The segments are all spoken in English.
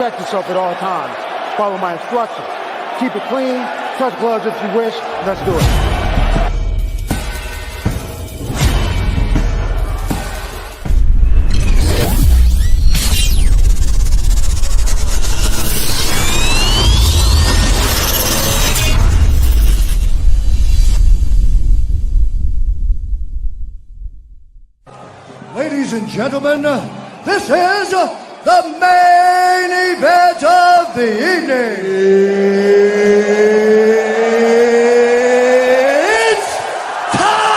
Protect yourself at all times. Follow my instructions. Keep it clean. Touch gloves if you wish. Let's do it. Ladies and gentlemen, this is the main event of the evening. It's time!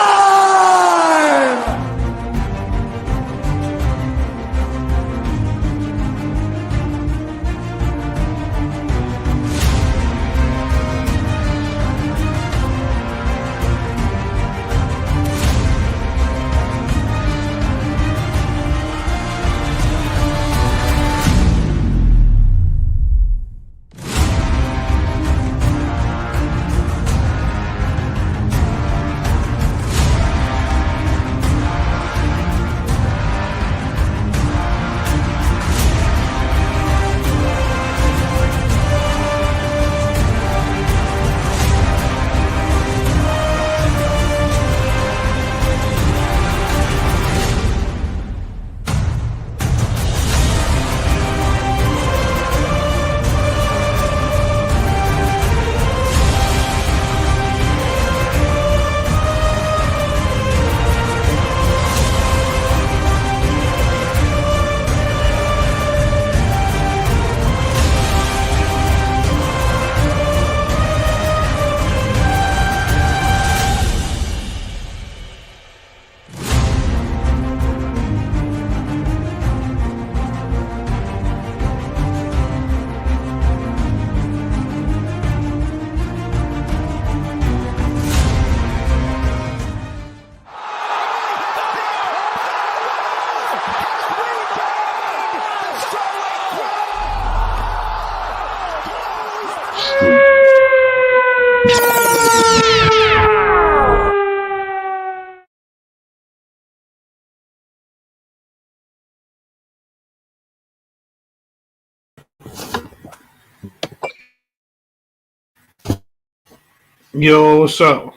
Yo, what's up?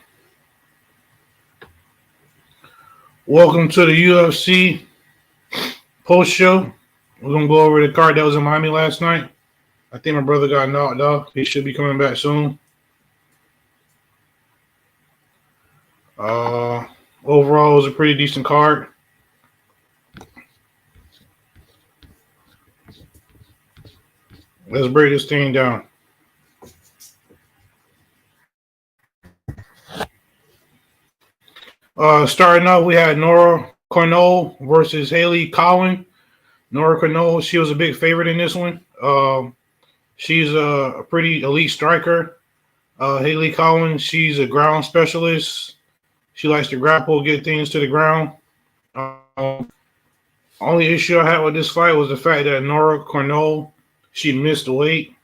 Welcome to the UFC post show. We're gonna go over the card that was in Miami last night. I think my brother got knocked off. He should be coming back soon. Overall, it was a pretty decent card. Let's break this thing down. Starting off, we had Nora Cornell versus Haley Cowan. Nora Cornell, she was a big favorite in this one. She's a pretty elite striker. Haley Cowan, she's a ground specialist. She likes to grapple, get things to the ground. Only issue I had with this fight was the fact that Nora Cornell, she missed weight.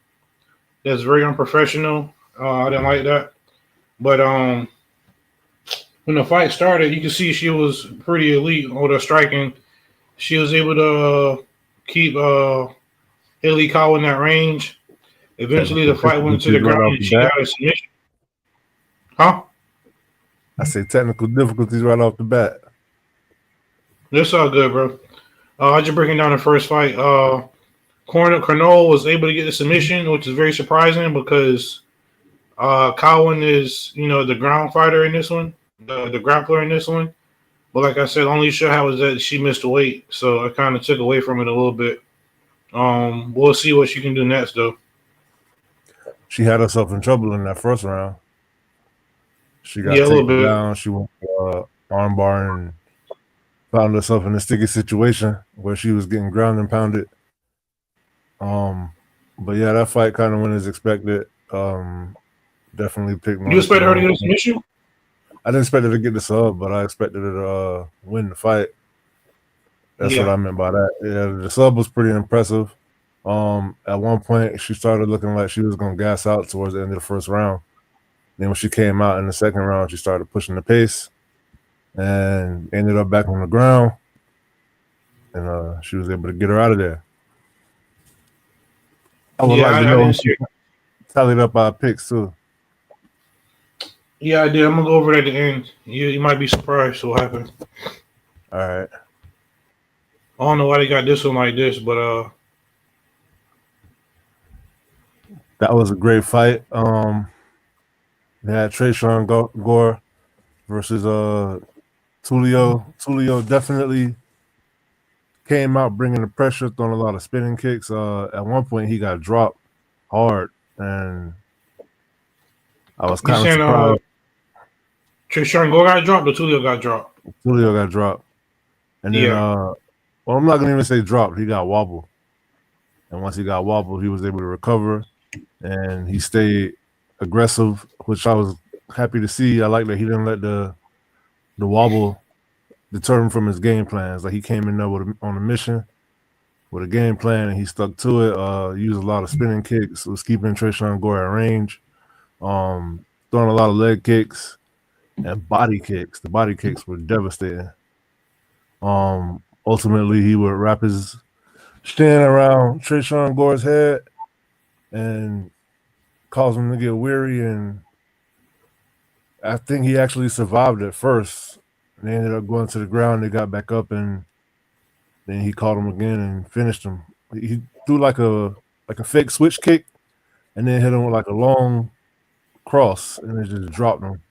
That's very unprofessional. I didn't like that. But when the fight started, you can see she was pretty elite with her striking. She was able to keep Haley Cowan in that range. Eventually, the fight went to the ground and she got a submission. Huh? I say technical difficulties right off the bat. That's all good, bro. I just breaking down the first fight. Cornell was able to get the submission, which is very surprising because Cowan is, the ground fighter in this one. The grappler in this one. But like I said, the only issue I had was that she missed weight. So I kind of took away from it a little bit. We'll see what she can do next, though. She had herself in trouble in that first round. She got taken down. She went for armbar and found herself in a sticky situation where she was getting ground and pounded. But yeah, that fight kind of went as expected. Definitely picked. You expect her to get a submission? I didn't expect her to get the sub, but I expected her to win the fight. That's what I meant by that. Yeah, the sub was pretty impressive. At one point, she started looking like she was going to gas out towards the end of the first round. Then when she came out in the second round, she started pushing the pace and ended up back on the ground. And she was able to get her out of there. I would like to I know didn't see it. tallied up our picks too. Yeah, I did. I'm gonna go over it at the end. You might be surprised what happened. All right. I don't know why they got this one like this, but That was a great fight. They had Trayshawn Gore versus Tulio. Tulio definitely came out bringing the pressure, throwing a lot of spinning kicks. At one point, he got dropped hard, and I was you kind of saying surprised. Trishan Gore got dropped or Tulio got dropped? Tulio got dropped, and then Yeah. well, I'm not gonna even say dropped. He got wobbled, and once he got wobbled, he was able to recover, and he stayed aggressive, which I was happy to see. I like that he didn't let the wobble deter him from his game plans. Like he came in there on a mission with a game plan, and he stuck to it. Used a lot of spinning kicks, was keeping Trayshawn Gore at range, throwing a lot of leg kicks and body kicks. The body kicks were devastating. Ultimately, he would wrap his shin around Trayshawn Gore's head and cause him to get weary, and I think he actually survived at first. And they ended up going to the ground. They got back up, and then he caught him again and finished him. He threw like a fake switch kick, and then hit him with like a long cross, and it just dropped him.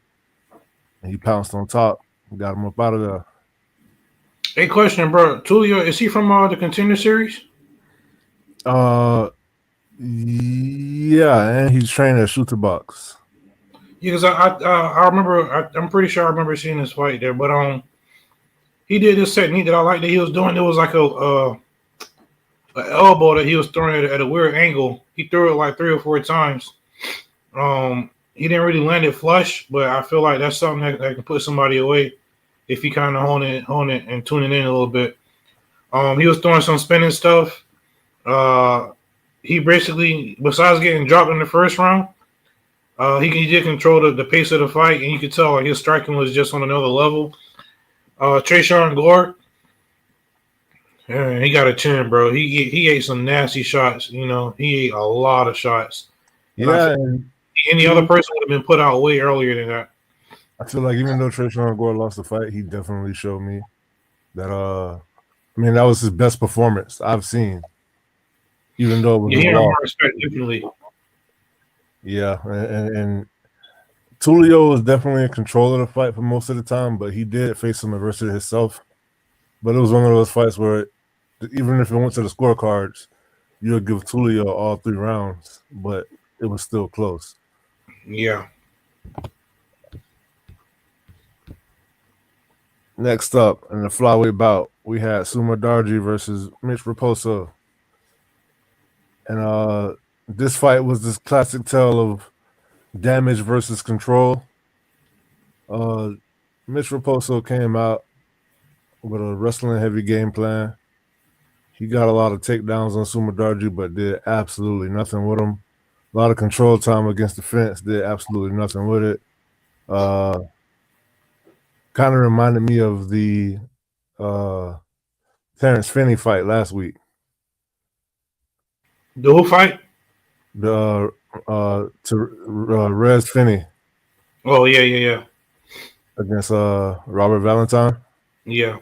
And he pounced on top, and got him up out of there. Hey, question, bro. Tulio, is he from the Contender Series? Yeah, and he's trained at Shooter Box. Yeah, because I remember. I'm pretty sure I remember seeing this fight there. But he did this technique that I like that he was doing. It was like a elbow that he was throwing at a weird angle. He threw it like 3 or 4 times. He didn't really land it flush, but I feel like that's something that can put somebody away if you kind of hone it and tune it in a little bit. He was throwing some spinning stuff. He basically, besides getting dropped in the first round, he did control the pace of the fight, and you could tell like his striking was just on another level. Trayshawn Gore, he got a chin, bro. He ate some nasty shots. You know, he ate a lot of shots. Yeah, any other person would have been put out way earlier than that. I feel like even though Trayshawn Gore lost the fight, he definitely showed me that that was his best performance I've seen. Even though it was a loss. Respect, definitely. Yeah, and Tulio was definitely in control of the fight for most of the time, but he did face some adversity himself. But it was one of those fights where even if it went to the scorecards, you would give Tulio all 3 rounds, but it was still close. Yeah. Next up, in the flyweight bout, we had Suma Darji versus Mitch Raposo. And this fight was this classic tale of damage versus control. Mitch Raposo came out with a wrestling heavy game plan. He got a lot of takedowns on Suma Darji, but did absolutely nothing with him. A lot of control time against the fence, did absolutely nothing with it. Kind of reminded me of the Terrence Finney fight last week. The who fight? The Rez Finney. Oh yeah. Against Robert Valentine. Yeah.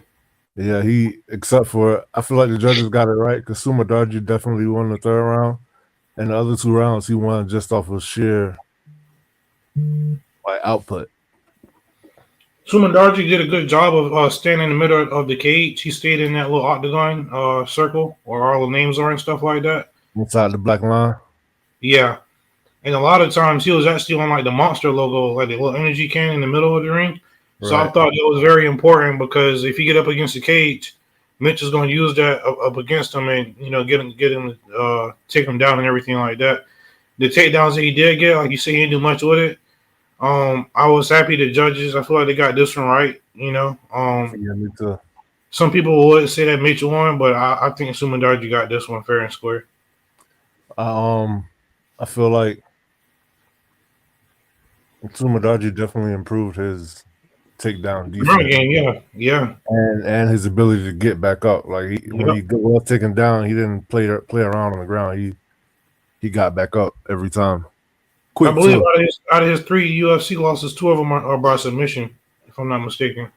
Yeah, except for I feel like the judges got it right because Suma Darji definitely won the 3rd round, and the other 2 rounds he won just off of sheer output. Suma Darji did a good job of staying in the middle of the cage. He stayed in that little octagon circle where all the names are and stuff like that. Inside the black line. Yeah. And a lot of times he was actually on like the monster logo, like the little energy can in the middle of the ring. So right. I thought it was very important because if you get up against the cage, Mitch is going to use that up against him and, get him, take him down and everything like that. The takedowns that he did get, like you say, he didn't do much with it. I was happy the judges, I feel like they got this one right, Yeah, me too. Some people would say that Mitch won, but I think Suma Darji got this one fair and square. I feel like Suma Darji definitely improved his takedown defense. Yeah. And his ability to get back up. Like when he was taken down, he didn't play around on the ground. he got back up every time. I Quick believe too. out of his 3 UFC losses, 2 of them are by submission, if I'm not mistaken.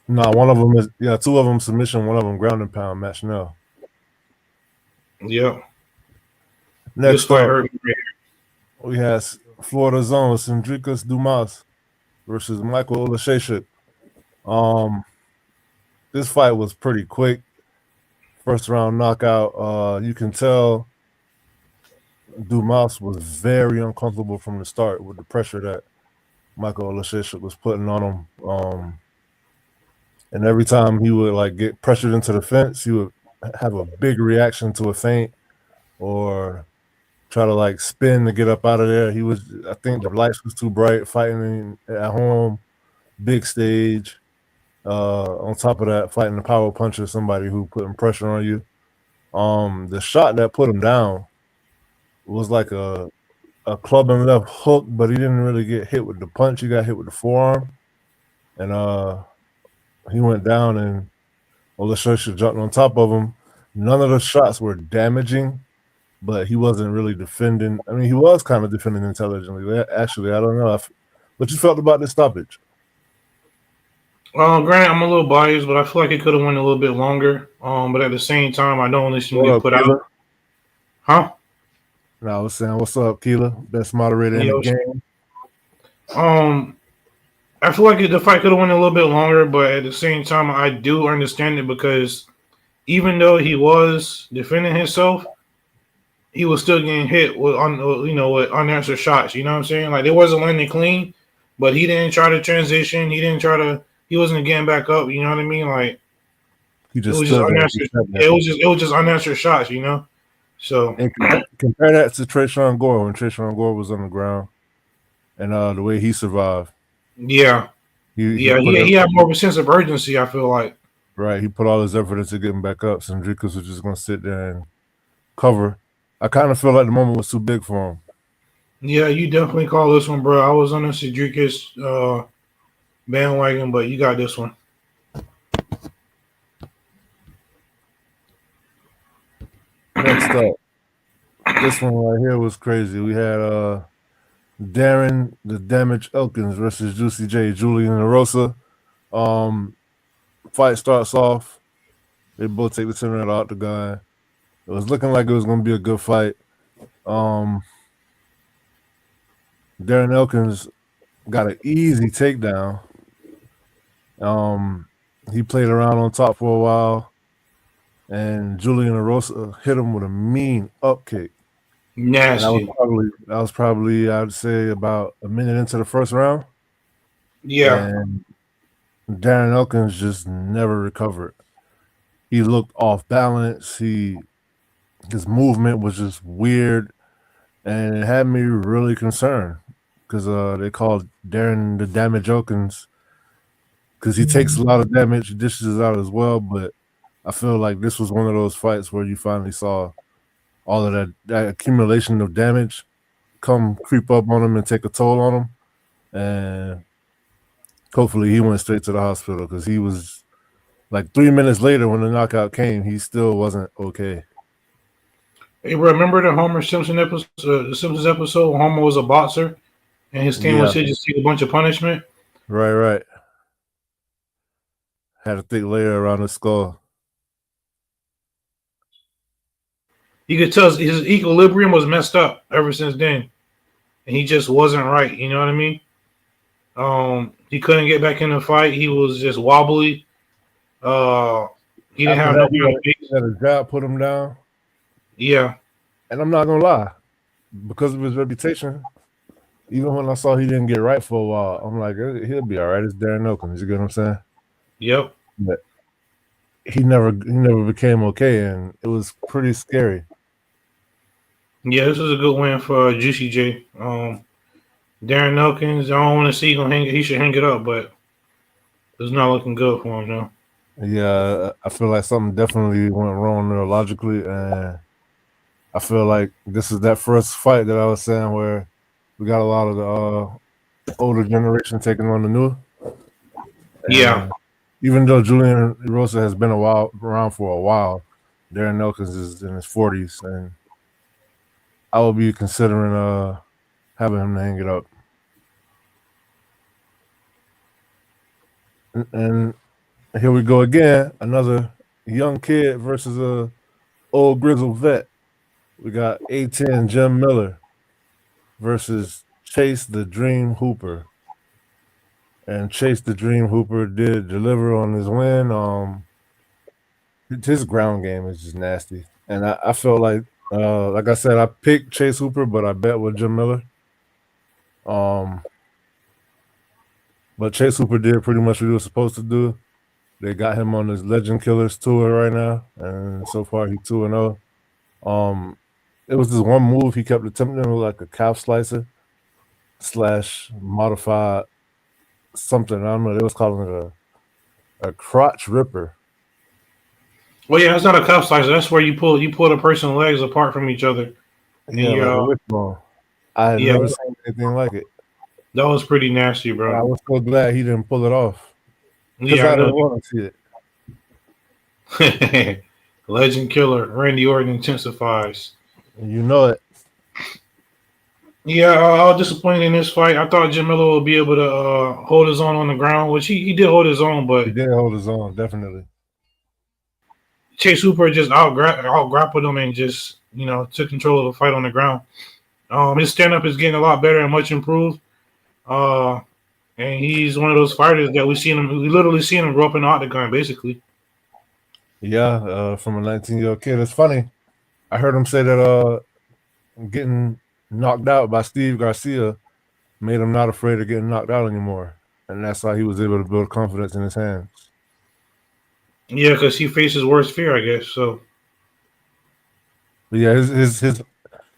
No, one of them is 2 of them submission, one of them ground and pound match now. Yep. This Next fight up, hurt me right we have Florida Zone Sindrikas Dumas versus Michael Olasheshik. This fight was pretty quick. First round knockout. You can tell Dumas was very uncomfortable from the start with the pressure that Michael Olasheshik was putting on him. And every time he would like get pressured into the fence, he would have a big reaction to a feint or try to like spin to get up out of there. I think the lights was too bright fighting at home, big stage. On top of that, fighting the power puncher, somebody who putting pressure on you. The shot that put him down was like a club and left hook, but he didn't really get hit with the punch. He got hit with the forearm, and he went down, and Olasheshik jumped on top of him. None of the shots were damaging, but he wasn't really defending. I mean, he was kind of defending intelligently. Actually, I don't know what you felt about this stoppage. Granted, I'm a little biased, but I feel like it could have went a little bit longer. But at the same time, I don't want this to What get up, put Keela? out. Huh? No, I was saying, what's up, Keela? Best moderator in the game. I feel like the fight could have went a little bit longer, but at the same time, I do understand it because even though he was defending himself, he was still getting hit with with unanswered shots. You know what I'm saying? Like, they wasn't landing clean, but he didn't try to transition. He wasn't getting back up. You know what I mean? Like, He it just was just stood there. unanswered. It was just unanswered shots. You know. So And compare that to Trayshawn Gore when Trayshawn Gore was on the ground and the way he survived. yeah, He had more of a sense of urgency. I feel like. Right, he put all his effort into getting back up. Sindrikas was just going to sit there and cover. I kind of feel like the moment was too big for him. Yeah, you definitely call this one, bro. I was on the Cedricus bandwagon, but you got this one. Next up, this one right here was crazy. We had Darren the Damage Elkins versus Juicy J, Julian Erosa. Fight starts off. They both take the center out the gun. It was looking like it was going to be a good fight. Darren Elkins got an easy takedown. He played around on top for a while, and Julian Erosa hit him with a mean up kick. Nasty. That was probably I'd say about a minute into the first round. Yeah. And Darren Elkins just never recovered. He looked off balance. His movement was just weird, and it had me really concerned because they called Darren the Damage Elkins because he takes a lot of damage, dishes out as well. But I feel like this was one of those fights where you finally saw all of that accumulation of damage come creep up on him and take a toll on him. And hopefully he went straight to the hospital because he was like 3 minutes later when the knockout came, he still wasn't okay. Hey, bro, remember the Homer Simpson episode, the Simpsons episode when Homer was a boxer and his team was here just take a bunch of punishment? Right. Had a thick layer around his skull. You could tell his equilibrium was messed up ever since then. And he just wasn't right. You know what I mean? He couldn't get back in the fight. He was just wobbly. He didn't have no base. His job put him down. Yeah. And I'm not going to lie. Because of his reputation, even when I saw he didn't get right for a while, I'm like, he'll be all right. It's Darren Elkins. You get what I'm saying? Yep. But he never became okay, and it was pretty scary. Yeah, this was a good win for Juicy J. Darren Elkins, I don't want to see him he should hang it up, but it's not looking good for him now. Yeah, I feel like something definitely went wrong neurologically, and I feel like this is that first fight that I was saying where we got a lot of the older generation taking on the new. Yeah. Even though Julian Erosa has been around for a while, Darren Elkins is in his 40s, and I would be considering having him to hang it up. And here we go again. Another young kid versus a old grizzled vet. We got A10 Jim Miller versus Chase the Dream Hooper. And Chase the Dream Hooper did deliver on his win. His ground game is just nasty. And I felt like I said, I picked Chase Hooper, but I bet with Jim Miller. But Chase Hooper did pretty much what he was supposed to do. They got him on his Legend Killers tour right now, and so far he's 2-0. It was this one move he kept attempting with, like a calf slicer / modified something. I don't know. They was calling it a crotch ripper. Well, yeah, it's not a cuff slicer. That's where you pull the person's legs apart from each other. Yeah, like a wishbone. I had never seen anything like it. That was pretty nasty, bro. I was so glad he didn't pull it off. Yeah, I didn't want to see it. Legend Killer, Randy Orton intensifies. You know it. Yeah, I was disappointed in this fight. I thought Jim Miller would be able to hold his own on the ground, which he did hold his own, but he did hold his own, definitely. Chase Hooper just out grappled him and just, took control of the fight on the ground. His stand-up is getting a lot better and much improved. And he's one of those fighters that we literally seen him grow up in the octagon, basically. Yeah, from a 19-year-old kid. It's funny. I heard him say that getting knocked out by Steve Garcia made him not afraid of getting knocked out anymore. And that's how he was able to build confidence in his hands. Yeah, because he faces worse fear, I guess. So, but yeah,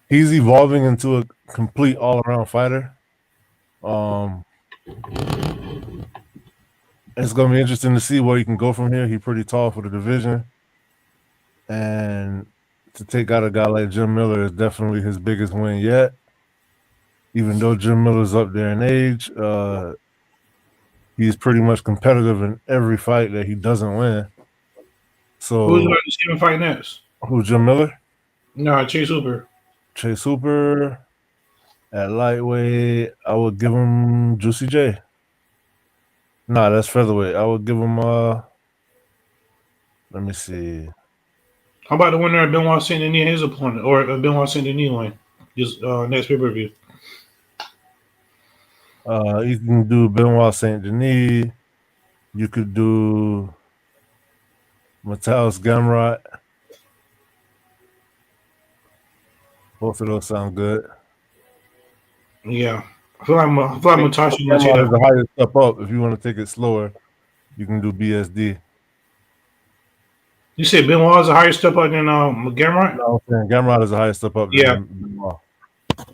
he's evolving into a complete all-around fighter. It's gonna be interesting to see where he can go from here. He's pretty tall for the division, and to take out a guy like Jim Miller is definitely his biggest win yet. Even though Jim Miller's up there in age, he's pretty much competitive in every fight that he doesn't win. So who's like to see him fight next? Who, Jim Miller? No, Chase Hooper. Chase Hooper at lightweight, I would give him Juicy J. Nah, that's featherweight. I would give him let me see. How about the winner of Benoit Saint Denis, his opponent, or Benoit Saint Denis win? Just next pay-per-view. You can do Benoit Saint Denis. You could do Matthäus Gamrot. Both of those sound good. Yeah. I feel like Matthäus is the highest step up. If you want to take it slower, you can do BSD. You said Benoit is the highest step up than Gamrot? No, Gamrot is the highest step up than Benoit.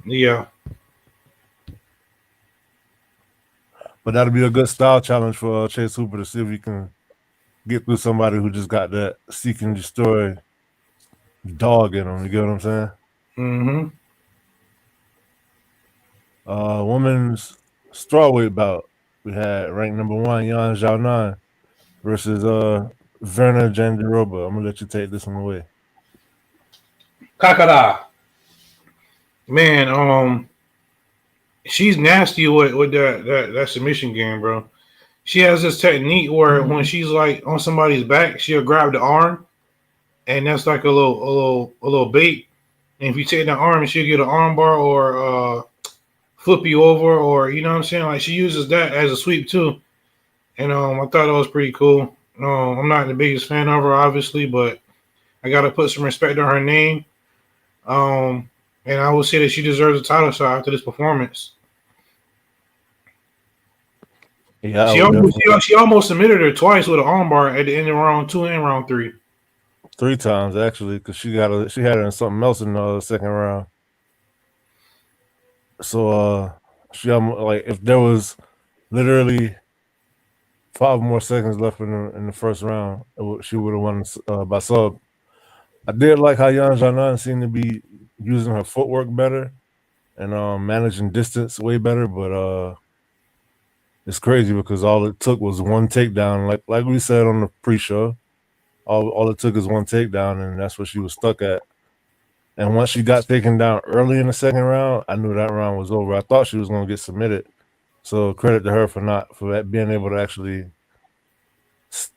Yeah. But that'll be a good style challenge for Chase Hooper to see if he can get through somebody who just got that seek and destroy dog in him. You get what I'm saying? Mm-hmm. Women's strawweight bout. We had ranked number 1 Yan Xiaonan versus Verna Jandiroba. I'm gonna let you take this one away. Kakara. Man, she's nasty with that submission game, bro. She has this technique where when she's like on somebody's back, she'll grab the arm, and that's like a little bait. And if you take the arm, she'll get an arm bar or flip you over, or you know what I'm saying? Like she uses that as a sweep too. And I thought that was pretty cool. I'm not the biggest fan of her, obviously, but I gotta put some respect on her name. And I will say that she deserves a title shot after this performance. Yeah, she almost submitted her twice with an armbar at the end of round 2 and round 3. 3 times actually, because she had her in something else in the second round. So she like if there was literally 5 more seconds left in the first round, she would have won by sub. I did like how Yan Xiaonan seemed to be using her footwork better and managing distance way better, but it's crazy because all it took was one takedown. Like we said on the pre-show, all it took is one takedown, and that's what she was stuck at. And once she got taken down early in the second round, I knew that round was over. I thought she was going to get submitted. So credit to her for being able to actually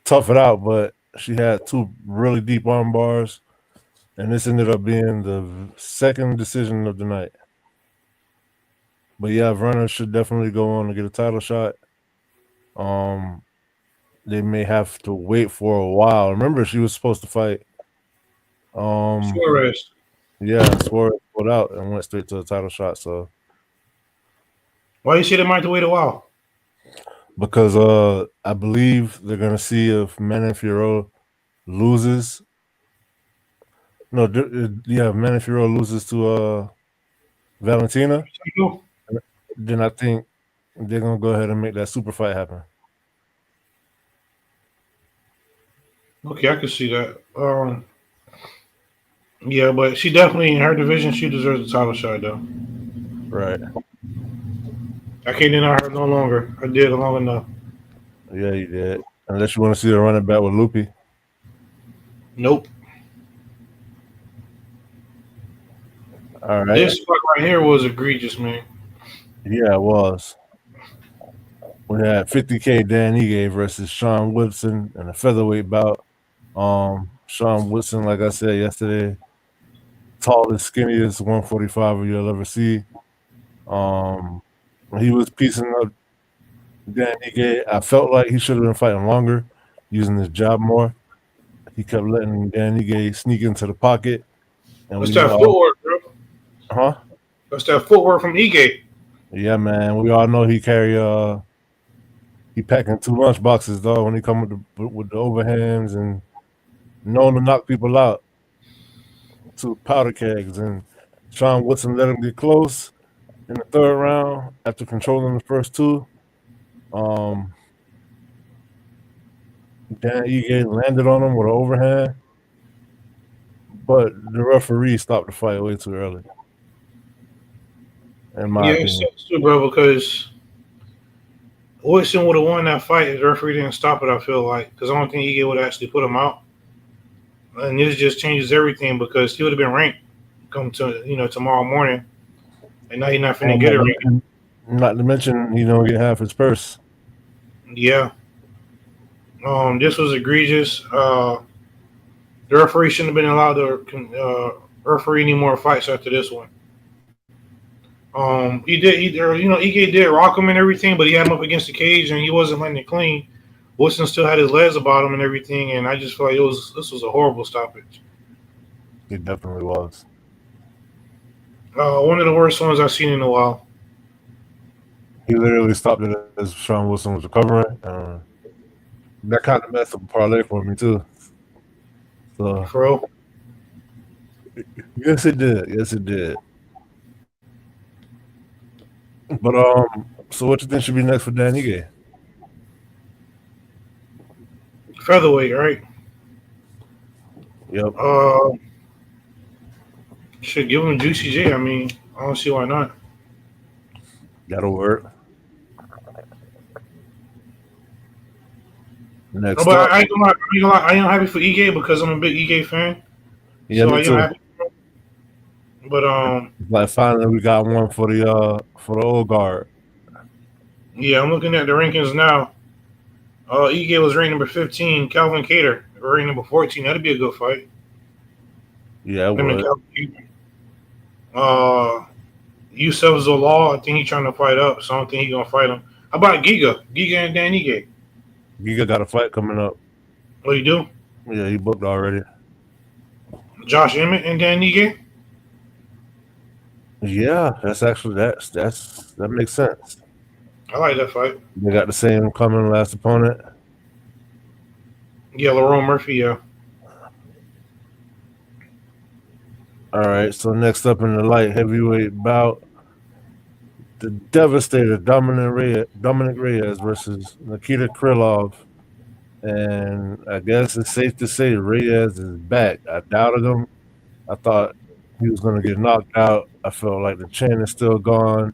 tough it out. But she had 2 really deep arm bars, and this ended up being the second decision of the night. But yeah, Verna should definitely go on to get a title shot. They may have to wait for a while. Remember, she was supposed to fight. Suarez. Yeah, Suarez pulled out and went straight to the title shot. So Why you say they might have to wait a while? because I believe they're gonna see if Manon Fiorot loses. No, yeah, Manon Fiorot loses to Valentina. Then I think they're gonna go ahead and make that super fight happen. Okay, I can see that. Yeah, but she definitely in her division, she deserves a title shot though. Right. I can't deny her no longer. I did long enough. Yeah, you did. Unless you want to see her running back with Loopy. Nope. All right. This fight right here was egregious, man. Yeah, it was. We had 50K Dan Ige versus Sean Woodson in a featherweight bout. Sean Woodson, like I said yesterday, tallest, skinniest 145 you'll ever see. He was piecing up Dan Ige. I felt like he should have been fighting longer, using his jab more. He kept letting Dan Ige sneak into the pocket. And What's that footwork, bro? Huh? That's that footwork from Ige. Yeah, man. We all know he packing 2 lunch boxes though when he come with the overhands and known to knock people out. 2 powder kegs, and Sean Woodson let him get close in the 3rd round after controlling the first 2. Dan Ige landed on him with an overhand, but the referee stopped the fight way too early. In my opinion. It sucks too, bro, because Woodson would have won that fight if the referee didn't stop it, I feel like, because I don't think Ige would actually put him out. And this just changes everything because he would have been ranked come to tomorrow morning, and now he's not finna get it ranked. Not to mention he don't get half his purse. Yeah. This was egregious. The referee shouldn't have been allowed to referee any more fights after this one. Ige did rock him and everything, but he had him up against the cage and he wasn't letting it clean. Woodson still had his legs about him and everything, and I just feel like this was a horrible stoppage. It definitely was. One of the worst ones I've seen in a while. He literally stopped it as Sean Woodson was recovering. That kind of messed up a parlay for me too. So, Bro. Yes, it did. Yes, it did. But so what you think should be next for Dan Ige? Featherweight, right? Yep. Should give him Juicy J. I mean, I don't see why not. That'll work. Next but up. I ain't gonna lie. I am happy for Ige because I'm a big Ige fan. Yeah, so me too. Happy for him. But like finally we got one for the old guard. Yeah, I'm looking at the rankings now. Ige was ranked number 15. Calvin Kattar ranked number 14. That'd be a good fight. Yeah, it would. Yusuf Zalal, I think he's trying to fight up, so I don't think he's gonna fight him. How about Giga? Giga and Dan Ige. Giga got a fight coming up. What do you do? Yeah, he booked already. Josh Emmett and Dan Ige? Yeah, that's actually that makes sense. I like that fight. They got the same coming last opponent. Yeah, Lerone Murphy, yeah. All right, so next up in the light heavyweight bout, the devastator Dominic Reyes versus Nikita Krylov. And I guess it's safe to say Reyes is back. I doubted him. I thought he was going to get knocked out. I felt like the chin is still gone.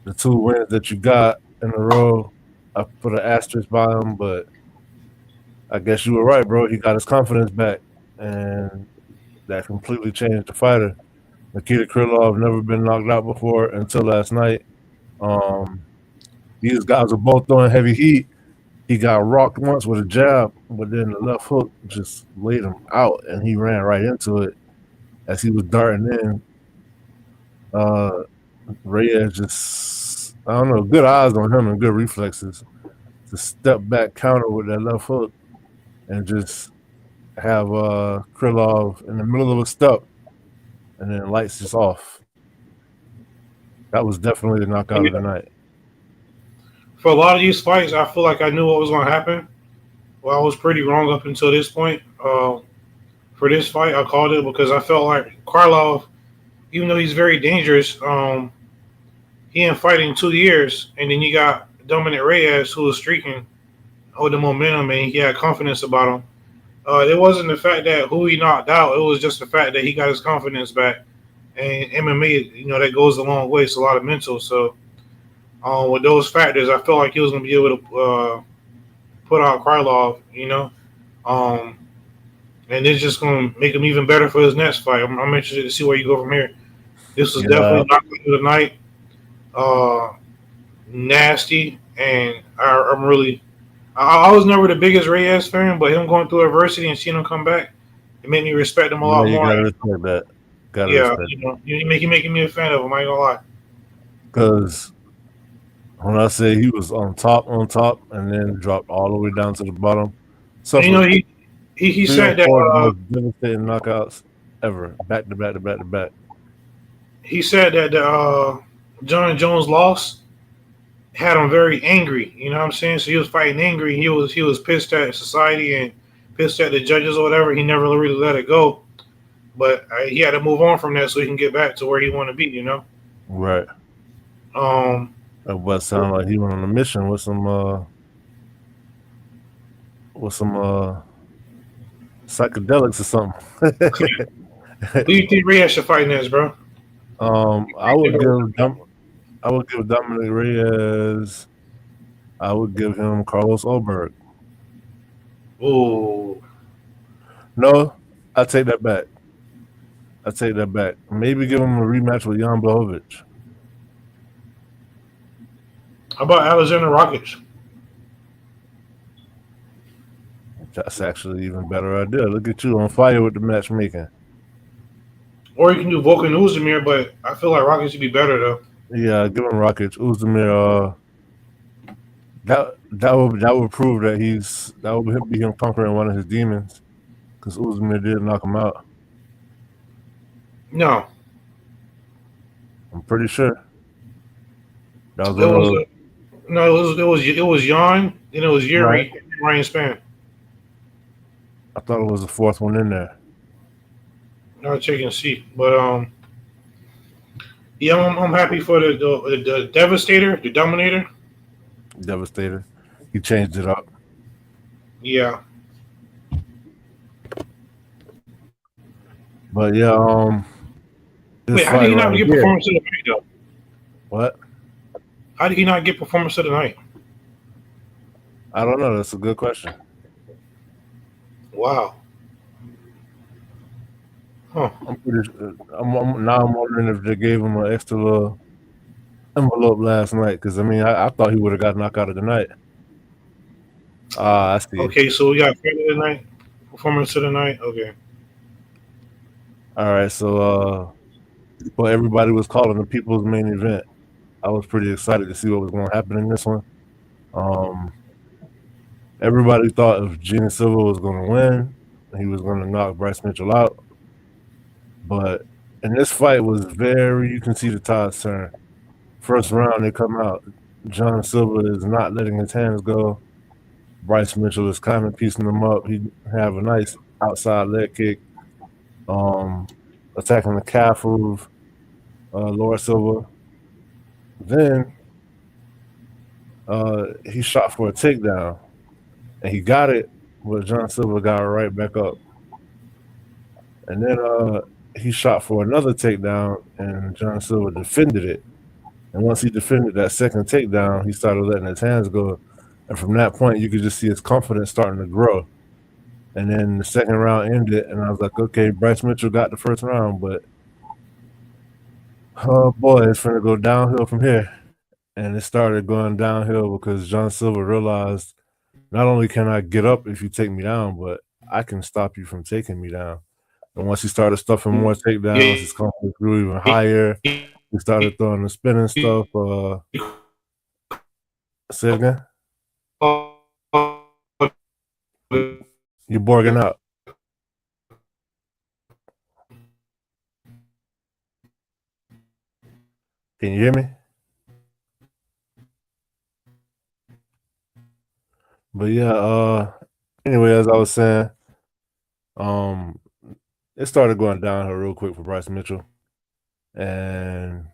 The 2 wins that you got in a row, I put an asterisk by him, but I guess you were right, bro. He got his confidence back. And that completely changed the fighter. Nikita Krylov never been knocked out before until last night. These guys were both throwing heavy heat. He got rocked once with a jab, but then the left hook just laid him out, and he ran right into it as he was darting in. Reyes just, I don't know, good eyes on him and good reflexes to step back counter with that left hook and just have Krylov in the middle of a step and then lights just off. That was definitely the knockout of the night. For a lot of these fights, I feel like I knew what was going to happen. Well, I was pretty wrong up until this point. For this fight, I called it because I felt like Krylov, even though he's very dangerous, he ain't fighting 2 years, and then you got Dominic Reyes, who was streaking, holding momentum, and he had confidence about him. It wasn't the fact that who he knocked out; it was just the fact that he got his confidence back. And MMA, that goes a long way. It's a lot of mental. So, with those factors, I felt like he was going to be able to put out Krylov, and it's just going to make him even better for his next fight. I'm interested to see where you go from here. This was definitely not good of the night. Nasty, and I was never the biggest Reyes fan, but him going through adversity and seeing him come back, it made me respect him a lot more. Gotta respect that. You're making me a fan of him. I ain't gonna lie. Because when I say he was on top, and then dropped all the way down to the bottom, so he said that most devastating knockouts ever, back to back. He said that John Jones loss had him very angry. You know what I'm saying? So he was fighting angry. He was pissed at society and pissed at the judges or whatever. He never really let it go, but he had to move on from that so he can get back to where he want to be. Right. That sounded like he went on a mission with some psychedelics or something. Who do you think Reyes should fight next, bro? I would give Dominic Reyes. I would give him Carlos Ulberg. Ooh. No, I take that back. Maybe give him a rematch with Jan Blachowicz. How about Alexander Rakic? That's actually even better idea. Look at you on fire with the matchmaking. Or you can do Volkanovski, but I feel like Rakic should be better though. Yeah, give him Rakic. Uzdemir, that would prove that would be him conquering one of his demons, because Uzdemir did knock him out. No, I'm pretty sure. It was Jan, then it was Yuri, right. And Ryan Spann. I thought it was the fourth one in there. I'll check and see, but yeah, I'm happy for the Devastator, the Dominator. Devastator. He changed it up. Yeah. But yeah, wait, how did he not get performance of the night though? What? How did he not get performance of the night? I don't know. That's a good question. Wow. Huh. I'm wondering if they gave him an extra little envelope last night, because I thought he would have got knocked out of the night. I see. Okay, so we got fight of the night, performance of the night. Okay. All right, so well, everybody was calling the people's main event. I was pretty excited to see what was going to happen in this one. Everybody thought if Gene Silva was going to win, he was going to knock Bryce Mitchell out. But in this fight you can see the tides turn. First round, they come out. John Silva is not letting his hands go. Bryce Mitchell is kind of piecing him up. He have a nice outside leg kick, attacking the calf of Laura Silva. Then he shot for a takedown, and he got it, but John Silva got it right back up. And then he shot for another takedown, and John Silva defended it. And once he defended that second takedown, he started letting his hands go. And from that point, you could just see his confidence starting to grow. And then the second round ended, and I was like, okay, Bryce Mitchell got the first round, but oh boy, it's gonna go downhill from here. And it started going downhill because John Silver realized not only can I get up if you take me down, but I can stop you from taking me down. And once he started stuffing more takedowns, his confidence grew even higher. He started throwing the spinning stuff. Say it again? You're borging out. Can you hear me? But yeah, anyway, as I was saying, it started going downhill real quick for Bryce Mitchell. And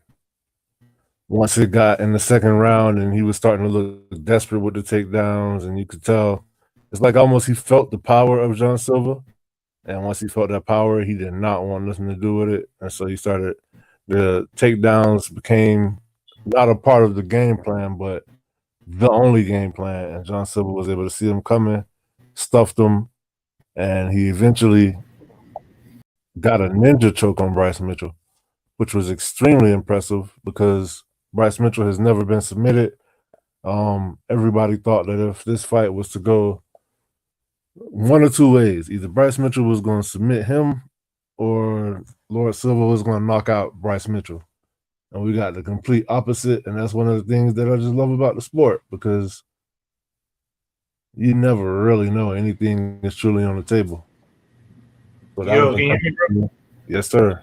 once it got in the second round and he was starting to look desperate with the takedowns, and you could tell it's like almost he felt the power of John Silver. And once he felt that power, he did not want nothing to do with it. And so the takedowns became not a part of the game plan, but the only game plan. And John Silver was able to see them coming, stuffed them, and he eventually got a ninja choke on Bryce Mitchell, which was extremely impressive because Bryce Mitchell has never been submitted. Everybody thought that if this fight was to go one or two ways, either Bryce Mitchell was going to submit him or Lord Silva was going to knock out Bryce Mitchell. And we got the complete opposite, and that's one of the things that I just love about the sport, because you never really know anything is truly on the table. But Yo, can you hear me, bro? Yes, sir.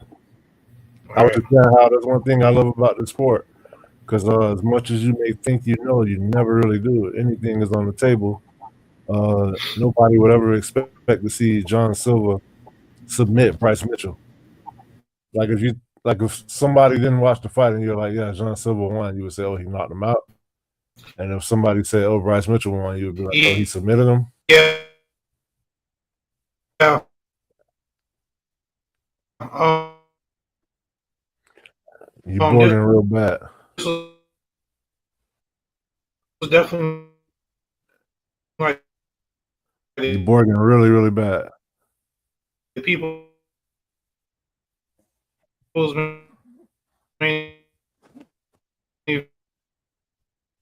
I was just saying how that's one thing I love about the sport, because as much as you may think you know, you never really do. Anything is on the table. Nobody would ever expect to see John Silva submit Bryce Mitchell. Like if somebody didn't watch the fight and you're like, yeah, John Silva won, you would say, oh, he knocked him out. And if somebody said, oh, Bryce Mitchell won, you would be like, oh, he submitted him. Yeah. You bored in real bad. This was definitely like you bored in really, really bad. The people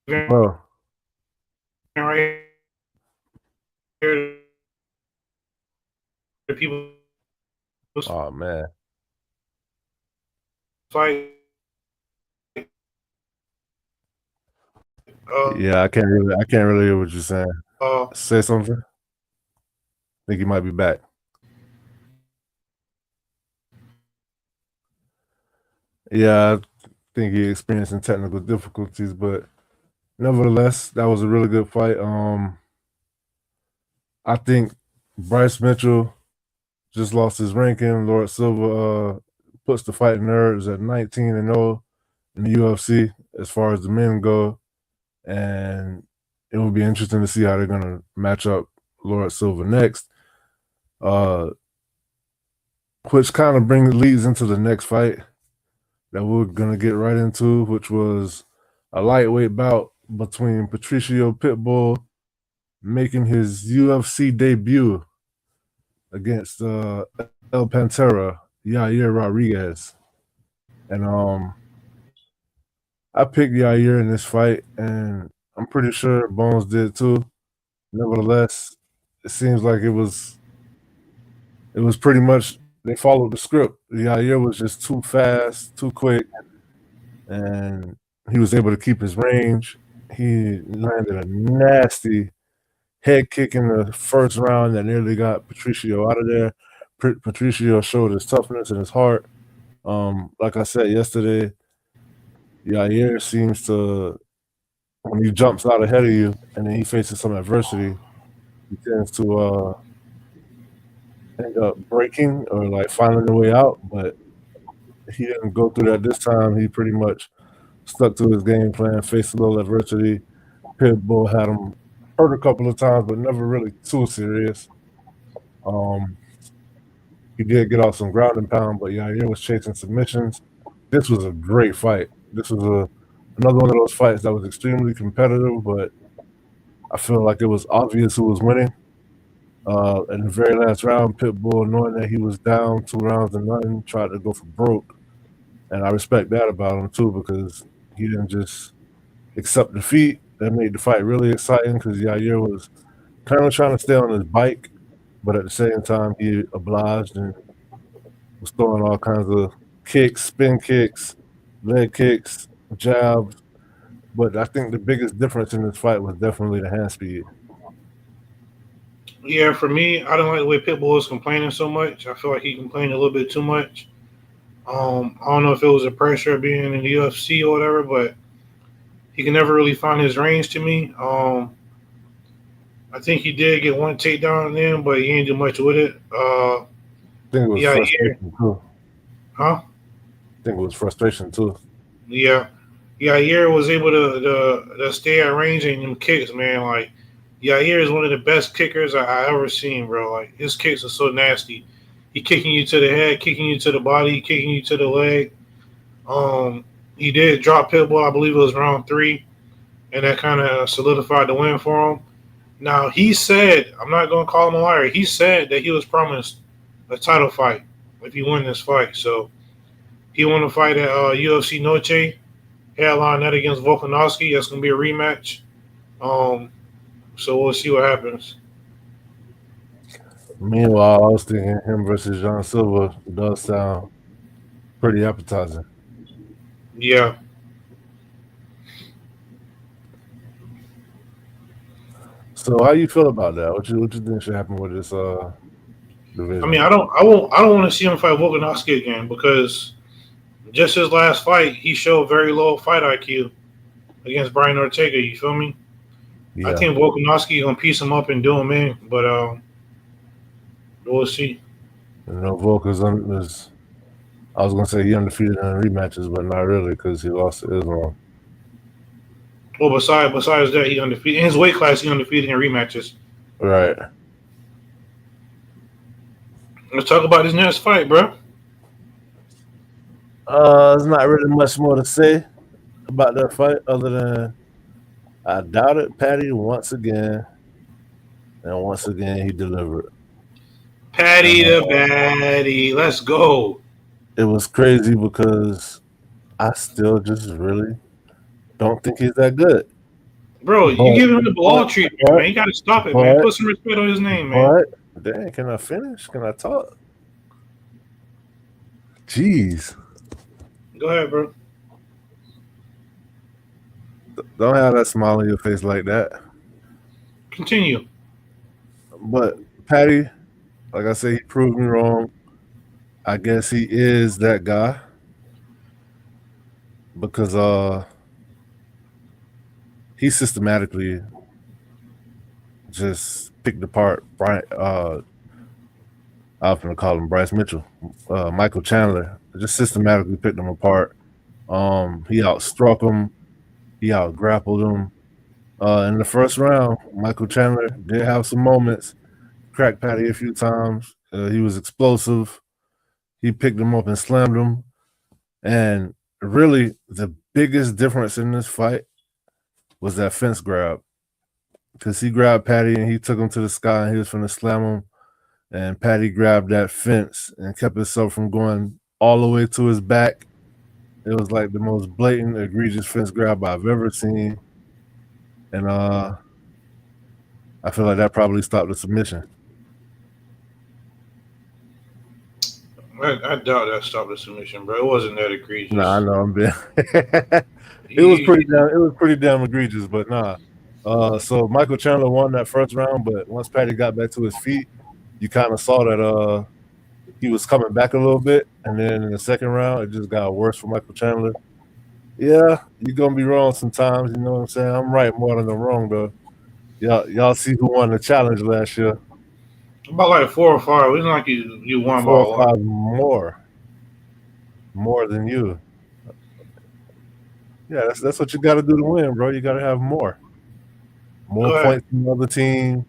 Oh. Right here, the people. Oh man. Fight. Yeah, I can't really hear what you're saying. Say something. I think you might be back. Yeah, I think you're experiencing technical difficulties, but nevertheless, that was a really good fight. I think Bryce Mitchell just lost his ranking. Lord Silva puts the fighting nerves at 19-0 in the UFC as far as the men go, and it will be interesting to see how they're going to match up Lord Silva next. Which kind of leads into the next fight that we're going to get right into, which was a lightweight bout between Patricio Pitbull making his UFC debut against El Pantera, Yair Rodriguez. And I picked Yair in this fight, and I'm pretty sure Bones did too. Nevertheless, it seems like it was pretty much they followed the script. Yair was just too fast, too quick, and he was able to keep his range. He landed a nasty head kick in the first round that nearly got Patricio out of there. Patricio showed his toughness and his heart. Like I said yesterday, Yair seems to, when he jumps out ahead of you and then he faces some adversity, he tends to end up breaking or like finding a way out. But he didn't go through that this time. He pretty much stuck to his game plan, faced a little adversity. Pitbull had him hurt a couple of times, but never really too serious. He did get off some ground and pound, but Yair was chasing submissions. This was a great fight. This was another one of those fights that was extremely competitive, but I feel like it was obvious who was winning. In the very last round, Pitbull, knowing that he was down 2-0, tried to go for broke. And I respect that about him too, because he didn't just accept defeat. That made the fight really exciting because Yair was kind of trying to stay on his bike, but at the same time he obliged and was throwing all kinds of kicks, spin kicks, leg kicks, jabs. But I think the biggest difference in this fight was definitely the hand speed. Yeah, for me, I don't like the way Pitbull was complaining so much. I feel like he complained a little bit too much. I don't know if it was the pressure of being in the UFC or whatever, but he can never really find his range to me. I think he did get one takedown then, but he ain't do much with it. I think it was Yeah, frustration too. huh? I think it was frustration too. Yeah, Yair was able to stay at range in them kicks, man. Like Yair is one of the best kickers I ever seen, bro. Like his kicks are so nasty. He kicking you to the head, kicking you to the body, kicking you to the leg. Um, he did drop Pitbull, I believe it was round 3, and that kind of solidified the win for him. Now he said, I'm not gonna call him a liar. He said that he was promised a title fight if he win this fight. So he want to fight at UFC Noche, headline that against Volkanovski. That's gonna be a rematch. Um, so we'll see what happens. Meanwhile, I was thinking him versus John Silva does sound pretty appetizing. Yeah. So how you feel about that? What you think should happen with this division? I mean, I don't want to see him fight Volkanovski again because just his last fight, he showed very low fight IQ against Brian Ortega. You feel me? Yeah. I think Volkanovski gonna piece him up and do him in, but we'll see. You know, Volk is I was gonna say he undefeated in rematches, but not really because he lost to Islam. Well, besides that, he undefeated in his weight class. He undefeated in rematches. Right. Let's talk about this next fight, bro. There's not really much more to say about that fight other than I doubted Patty once again, and once again he delivered. Patty the Batty. Let's go. It was crazy because I still just really don't think he's that good. Bro, you give him the ball treatment, man. You got to stop it, man. Put some respect on his name, man. Dang, can I finish? Can I talk? Jeez. Go ahead, bro. Don't have that smile on your face like that. Continue. But Patty, like I said, he proved me wrong. I guess he is that guy because he systematically just picked apart Brian. I'm going to call him Bryce Mitchell, Michael Chandler. Just systematically picked him apart. He outstruck him. He out-grappled him. In the first round, Michael Chandler did have some moments. Cracked Patty a few times. He was explosive. He picked him up and slammed him. And really, the biggest difference in this fight was that fence grab. Because he grabbed Patty and he took him to the sky and he was going to slam him. And Patty grabbed that fence and kept himself from going all the way to his back. It was like the most blatant, egregious fence grab I've ever seen. And I feel like that probably stopped the submission. I doubt that stopped the submission, bro. It wasn't that egregious. Nah, I know I'm being. It was pretty damn egregious, but nah. So Michael Chandler won that first round, but once Patty got back to his feet, you kind of saw that he was coming back a little bit, and then in the second round, it just got worse for Michael Chandler. Yeah, you're gonna be wrong sometimes. You know what I'm saying? I'm right more than I'm wrong, though. Y'all see who won the challenge last year? About like 4 or 5. It's not like you won 4 by or a lot. 5 more than you. Yeah, that's what you got to do to win, bro. You got to have more points than the other team,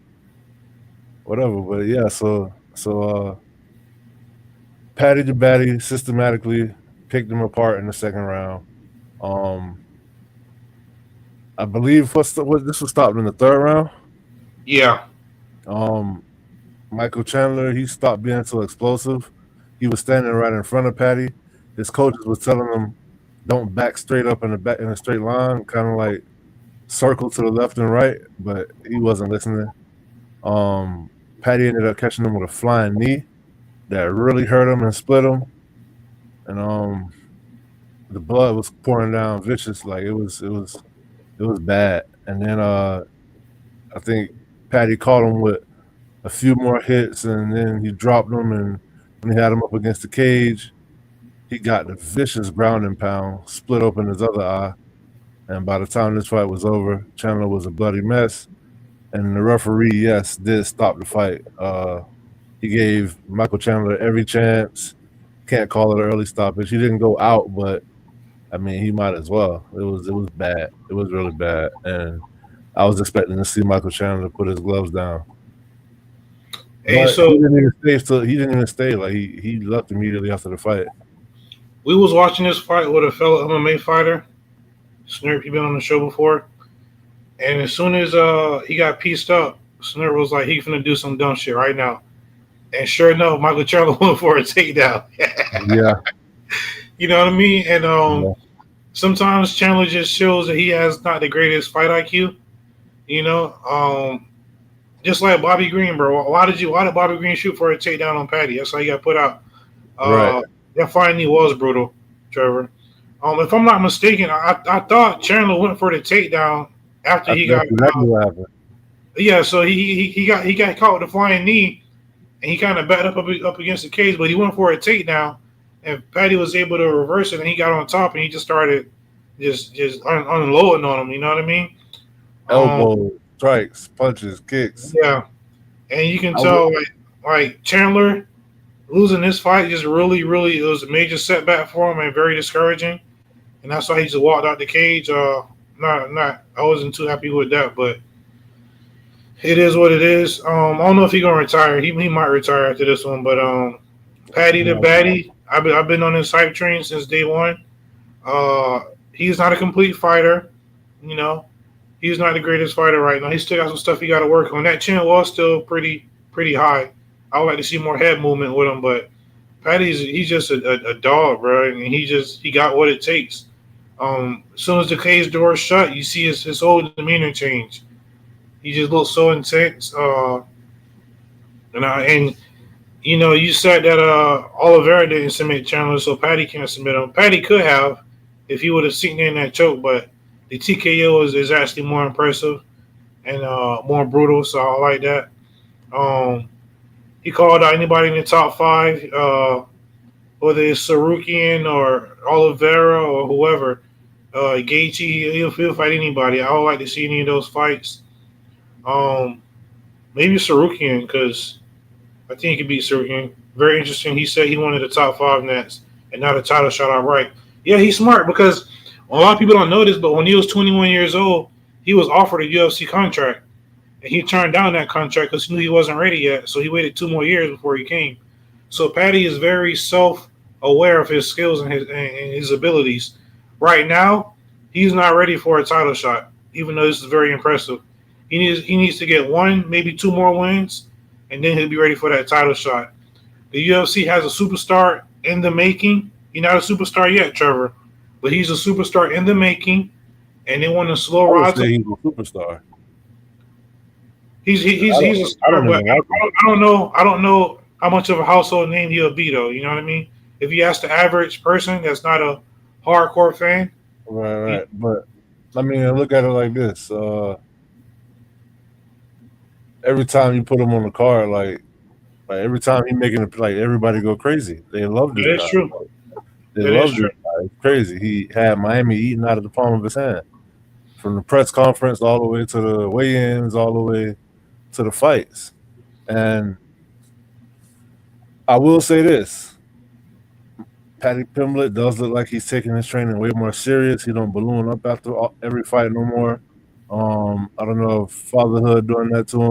whatever. But yeah, so Patty the Batty systematically picked them apart in the second round. I believe this was stopped in the third round. Yeah. Michael Chandler, he stopped being so explosive. He was standing right in front of Patty. His coaches was telling him, "Don't back straight up in the back in a straight line, kind of like circle to the left and right." But he wasn't listening. Patty ended up catching him with a flying knee that really hurt him and split him, and the blood was pouring down vicious, like it was bad. And then I think Patty caught him with a few more hits, and then he dropped him. And when he had him up against the cage, he got the vicious ground and pound, split open his other eye. And by the time this fight was over, Chandler was a bloody mess. And the referee, yes, did stop the fight. He gave Michael Chandler every chance. Can't call it an early stoppage. He didn't go out, but I mean, he might as well. It was bad. It was really bad, and I was expecting to see Michael Chandler put his gloves down. Hey, But so he didn't even stay. He didn't even stay. Like he left immediately after the fight. we was watching this fight with a fellow MMA fighter. Snurp, he been on the show before. And as soon as he got pieced up, Snurp was like, he finna do some dumb shit right now. And sure enough, Michael Chandler went for a takedown. Yeah. You know what I mean? And Yeah. sometimes Chandler just shows that he has not the greatest fight IQ. You know, just like Bobby Green, bro. Why did Bobby Green shoot for a takedown on Patty? That's how he got put out. Right. That fight was brutal, Trevor. If I'm not mistaken, I thought Chandler went for the takedown after he got. That's exactly what happened. Yeah, so he got caught with a flying knee, and he kind of backed up against the cage, but he went for a takedown, and Patty was able to reverse it, and he got on top, and he just started just unloading on him. You know what I mean? Elbows, strikes, punches, kicks. Yeah, and you can tell like Chandler losing this fight just really it was a major setback for him and very discouraging, and that's why he just walked out the cage. Not I wasn't too happy with that, but it is what it is. I don't know if he's gonna retire. He might retire after this one, but Patty the Batty, I've been on his hype train since day one. He's not a complete fighter, you know. He's not the greatest fighter right now. He still got some stuff he got to work on. That chin was still pretty high. I would like to see more head movement with him, but he's just a dog, bro, and he got what it takes. As soon as the cage door shut, you see his whole demeanor change. He just looks so intense. And you know, you said that Oliveira didn't submit Chandler, so Patty can't submit him. Patty could have if he would have seen in that choke, but the TKO is actually more impressive and more brutal, so I like that. He called out anybody in the top five, whether it's Sarukian or Oliveira or whoever. Gaethje, he'll fight anybody. I would like to see any of those fights. Maybe Sarukian, because I think he could beat Sarukian. Very interesting. He said he wanted the top five next and not a title shot outright. Yeah, he's smart because a lot of people don't know this, but when he was 21 years old, he was offered a UFC contract. And he turned down that contract because he knew he wasn't ready yet. So he waited 2 more years before he came. So Patty is very self-aware of his skills and his abilities. Right now, he's not ready for a title shot, even though this is very impressive. He needs to get 1, maybe 2 more wins, and then he'll be ready for that title shot. The UFC has a superstar in the making. He's not a superstar yet, Trevor, but he's a superstar in the making, and they want a slow I ride. would say he's a superstar. He's a star, but I don't know how much of a household name he'll be, though. You know what I mean? If you ask the average person that's not a hardcore fan, Right. But I mean, look at it like this. Every time you put him on the card, like every time he making it, like everybody go crazy. They love this guy. that's true. They love this guy. It's crazy. He had Miami eating out of the palm of his hand, from the press conference all the way to the weigh-ins, all the way to the fights. And I will say this: Patty Pimblett does look like he's taking his training way more serious. He don't balloon up after every fight no more. I don't know if fatherhood doing that to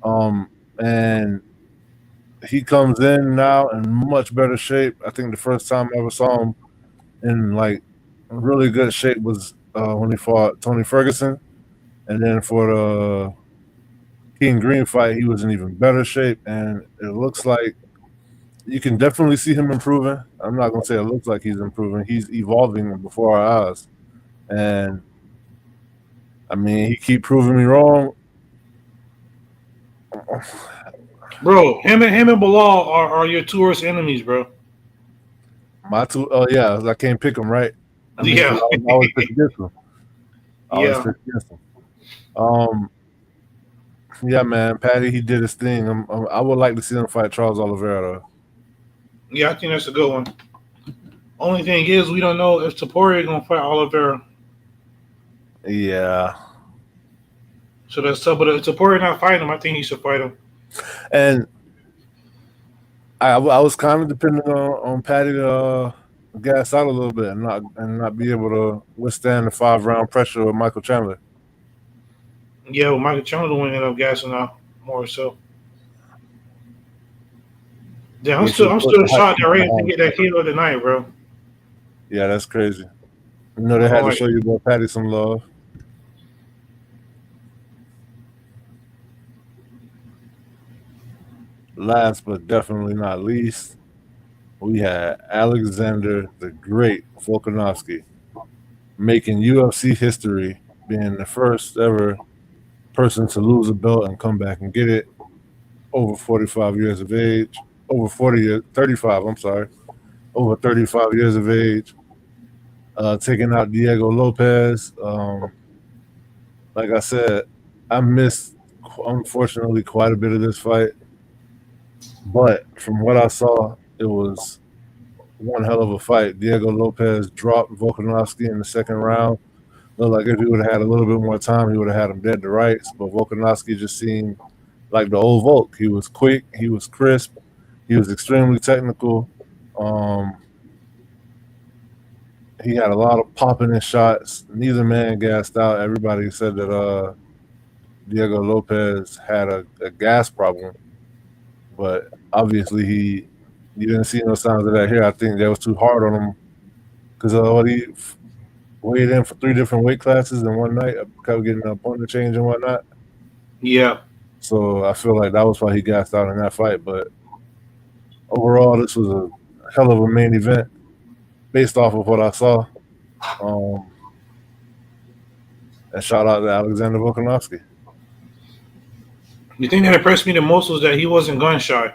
him. And he comes in now in much better shape. I think the first time I ever saw him in like really good shape was when he fought Tony Ferguson, and then for King Green fight, he was in even better shape, and it looks like you can definitely see him improving. I'm not gonna say it looks like he's improving. He's evolving before our eyes, and I mean, he keep proving me wrong. Bro, him and Bilal are your two worst enemies, bro. My two, oh yeah, I can't pick him, right? I mean, because Yeah. I always pick against him. I always Yeah. pick against him. Yeah, man, Patty, he did his thing. I would like to see him fight Charles Oliveira. Yeah, I think that's a good one. Only thing is, we don't know if Topuria is gonna fight Oliveira. Yeah, So that's tough. But if Topuria not fighting him, I think he should fight him. and I was kind of depending on Patty to gas out a little bit and not be able to withstand the 5-round pressure of Michael Chandler. Yeah, well, Michael Chandler will end up gassing out more so. Yeah, I'm He should still put the hype shocked that Ray didn't behind get that Chandler. KO tonight, bro. Yeah, that's crazy. You know they I'm had to like, show you about Patty some love. Last but definitely not least, we had Alexander the Great Volkanovski making UFC history, being the first ever person to lose a belt and come back and get it over 45 years of age, over 40 years, 35, I'm sorry, over 35 years of age, taking out Diego Lopes. Like I said, I missed, unfortunately, quite a bit of this fight, but from what I saw, it was one hell of a fight. Diego Lopes dropped Volkanovski in the second round. Looked like if he would have had a little bit more time, he would have had him dead to rights. But Volkanovski just seemed like the old Volk. He was quick, he was crisp, he was extremely technical. Um, he had a lot of popping in shots. Neither man gassed out. Everybody said that Diego Lopes had a gas problem, but obviously you didn't see no signs of that here. I think that was too hard on him because he weighed in for 3 different weight classes in one night, kept getting an opponent change and whatnot. yeah, So I feel like that was why he gassed out in that fight. But overall, this was a hell of a main event based off of what I saw. And shout out to Alexander Volkanovski. the thing that impressed me the most was that he wasn't gun shy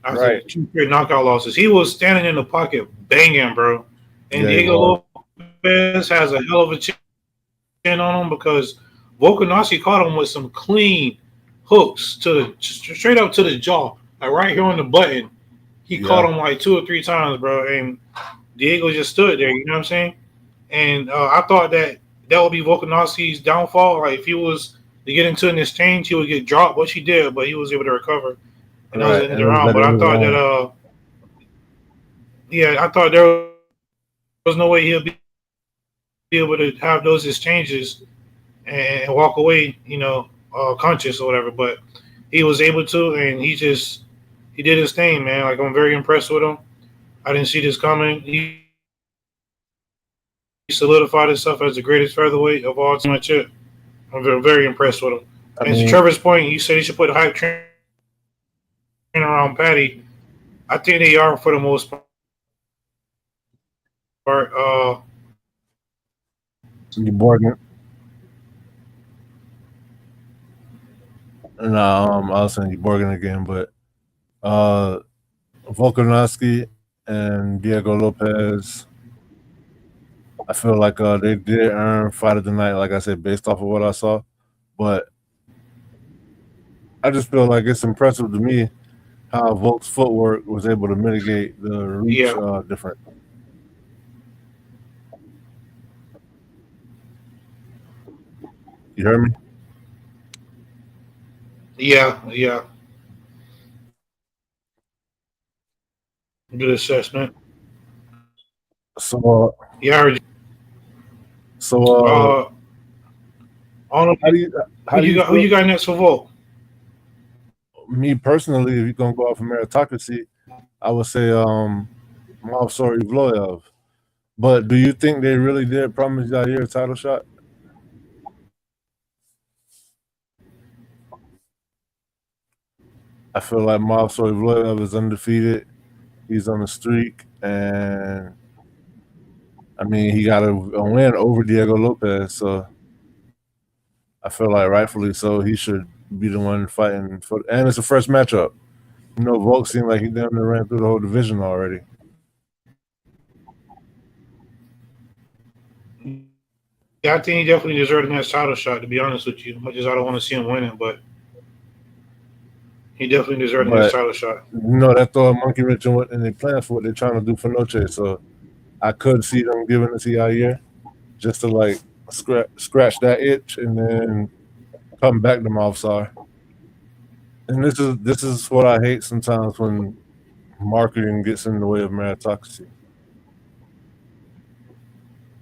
after Right. 2 straight knockout losses. He was standing in the pocket banging, bro. And Yeah, he Diego was. Lopes has a hell of a chin on him because Volkanovski caught him with some clean hooks to the straight up to the jaw, like right here on the button. He caught him like 2 or 3 times, bro, and Diego just stood there. You know what I'm saying? And I thought that would be Volkanovski's downfall. Like if he was to get into an exchange, he would get dropped, which he did, but he was able to recover, and that was the Right. end of And the it was round. at the But I end of the thought round. that, yeah, I thought there was no way he'll be able to have those exchanges and walk away, conscious or whatever. But he was able to, and he did his thing, man. Like I'm very impressed with him. I didn't see this coming. He solidified himself as the greatest featherweight of all time. I'm very, very impressed with him. I And to mean, Trevor's point, you said he should put a hype train around Patty. I think they are for the most part. you Borgin. No, I was saying you Borgin again, but Volkanovski and Diego Lopes, I feel like they did earn fight of the night, like I said, based off of what I saw. But I just feel like it's impressive to me how Volk's footwork was able to mitigate the reach Yeah, difference. You heard me? yeah. Good assessment. So, Yeah, I heard you. so I don't know how do you who how do you who feel? you got next for Volk. Me personally, if you're gonna go off of meritocracy, I would say Movsar Evloev. But do you think they really did promise Jair a title shot? I feel like Movsar is undefeated. He's on the streak, and I mean he got a win over Diego Lopes, so I feel like rightfully so he should be the one fighting for. And it's the first matchup. You know, Volk seemed like he damn near ran through the whole division already. Yeah, I think he definitely deserved that title shot, to be honest with you. Much as I don't want to see him winning, but he definitely deserved that title shot. You know, that throw a monkey wrench in their plans for what they're trying to do for Noche. So I could see them giving it to Yair just to like scratch that itch and then come back to Movsar. And this is what I hate sometimes when marketing gets in the way of meritocracy.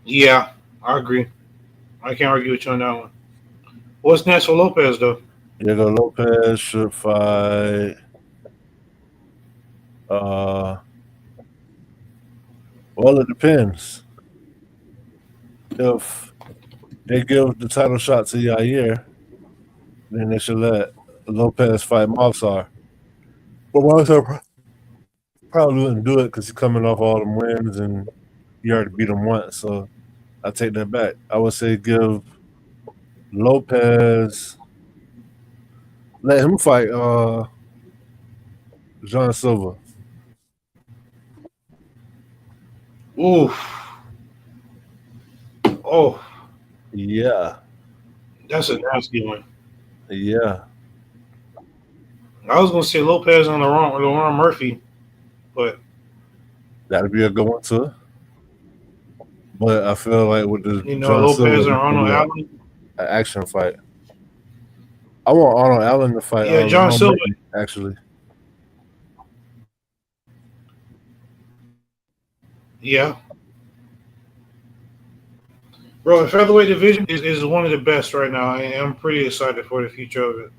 Yeah, I agree. I can't argue with you on that one. What's next for Lopes, though? Diego Lopes should fight. Well, it depends. If they give the title shot to Yair, then they should let Lopes fight Movsar. But Movsar probably wouldn't do it because he's coming off all them wins and he already beat him once. So I take that back. I would say give Lopes, let him fight John Silva. Oof. Oh. Yeah. That's a nasty one. Yeah. I was going to say Lopes on Lauren Murphy, but that'd be a good one too. But I feel like with the John Lopes Silva, or Arnold Allen, an action fight. I want Arnold Allen to fight. Yeah, John Silva actually. Yeah. Bro, the featherweight division is one of the best right now. I am pretty excited for the future of it.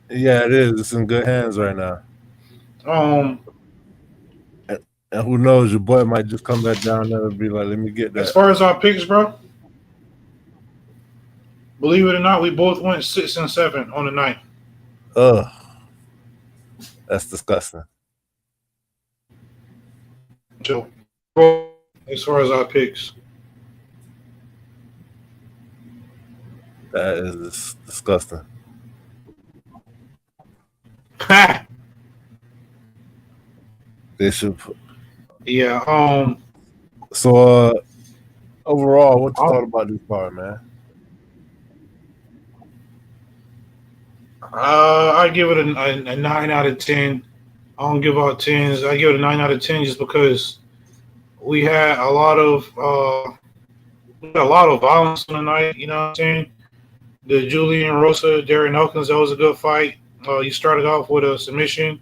Yeah, it is. It's in good hands right now. And who knows, your boy might just come back down there and be like, let me get that. As far as our picks, bro, believe it or not, we both went 6 and 7 on the night. Ugh. That's disgusting. So, as far as our picks. That is disgusting. Ha! They should. Yeah. So, overall, what you thought about this part, man? I give it a 9 out of 10. I don't give out 10s. I give it a 9 out of 10 just because we had a lot of violence on the night. You know what I'm saying? The Julian Rosa, Darren Elkins, that was a good fight. You started off with a submission.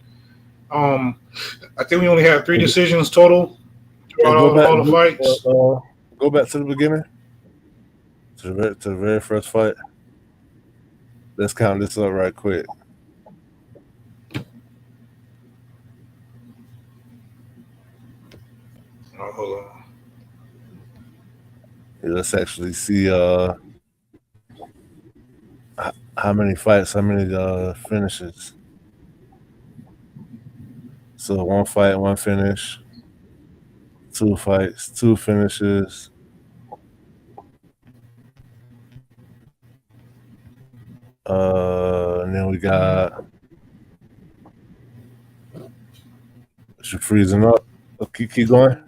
I think we only had 3 decisions total throughout all the fights. Go back to the beginning, to the very first fight. Let's count this up right quick. Hold on. Yeah, let's actually see how many fights, how many finishes. So 1 fight, 1 finish. 2 fights, 2 finishes. And then we got she freezing up. Okay, keep going.